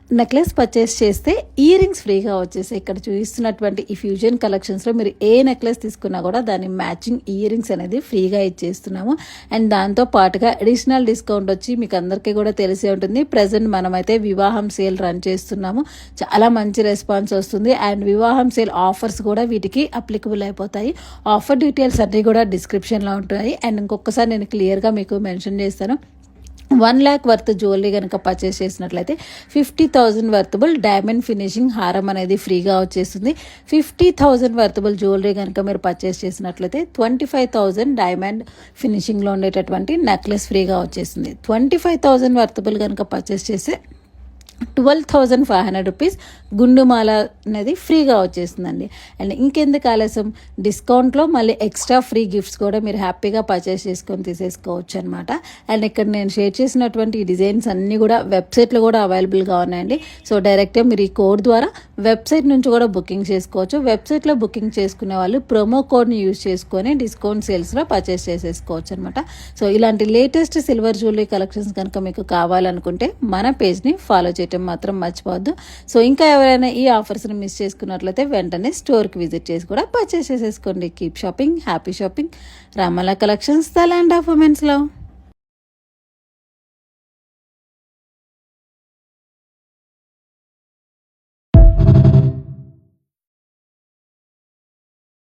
Necklace purchase చేస్తే ear rings ఫ్రీగా వచ్చేసాయి. ఇక్కడ చూపిస్తున్నటువంటి ఈ ఫ్యూజన్ కలెక్షన్స్లో మీరు ఏ నెక్లెస్ తీసుకున్నా కూడా దాని మ్యాచింగ్ ఇయర్ రింగ్స్ అనేది ఫ్రీగా ఇచ్చేస్తున్నాము. అండ్ దాంతో పాటుగా అడిషనల్ డిస్కౌంట్ వచ్చి మీకు అందరికీ కూడా తెలిసే ఉంటుంది. ప్రజెంట్ మనమైతే వివాహం సేల్ రన్ చేస్తున్నాము. చాలా మంచి రెస్పాన్స్ వస్తుంది. అండ్ వివాహం సేల్ ఆఫర్స్ కూడా వీటికి అప్లికబుల్ అయిపోతాయి. ఆఫర్ డీటెయిల్స్ అన్నీ కూడా డిస్క్రిప్షన్లో ఉంటాయి. అండ్ ఇంకొకసారి నేను క్లియర్గా మీకు మెన్షన్ చేస్తాను. 1 lakh వర్త్ జ్యువెలరీ కనుక పర్చేస్ చేసినట్లయితే 50,000 వర్తబుల్ డైమండ్ ఫినిషింగ్ హారం అనేది ఫ్రీగా వచ్చేస్తుంది. 50,000 వర్తబుల్ జ్యువెలరీ కనుక మీరు పర్చేస్ చేసినట్లయితే 25,000 డైమండ్ ఫినిషింగ్లో ఉండేటటువంటి నెక్లెస్ ఫ్రీగా వచ్చేస్తుంది. 25,000 వర్తబుల్ కనుక పర్చేస్ చేస్తే 12,500 రూపీస్ గుండుమాల అనేది ఫ్రీగా వచ్చేస్తుందండి. అండ్ ఇంకెందుకు ఆలస్యం, డిస్కౌంట్లో మళ్ళీ ఎక్స్ట్రా ఫ్రీ గిఫ్ట్స్ కూడా మీరు హ్యాపీగా పర్చేస్ చేసుకొని తీసేసుకోవచ్చు అనమాట. అండ్ ఇక్కడ నేను షేర్ చేసినటువంటి ఈ డిజైన్స్ అన్నీ కూడా వెబ్సైట్లో కూడా అవైలబుల్గా ఉన్నాయండి. సో డైరెక్ట్గా మీరు ఈ కోడ్ ద్వారా వెబ్సైట్ నుంచి కూడా బుకింగ్ చేసుకోవచ్చు. వెబ్సైట్లో బుకింగ్ చేసుకునే వాళ్ళు ప్రోమో కోడ్ని యూజ్ చేసుకొని డిస్కౌంట్ సేల్స్లో పర్చేస్ చేసేసుకోవచ్చు అనమాట. సో ఇలాంటి లేటెస్ట్ సిల్వర్ జ్యువెలరీ కలెక్షన్స్ కనుక మీకు కావాలనుకుంటే మన పేజ్ని ఫాలో చేయడం మాత్రం మర్చిపోవద్దు. సో ఇంకా ఎవరైనా ఈ ఆఫర్స్ని మిస్ చేసుకున్నట్లయితే వెంటనే స్టోర్కి విజిట్ చేసి కూడా పర్చేస్ చేసేసుకోండి. Keep shopping, happy shopping. Ramala collections, the land of womens love.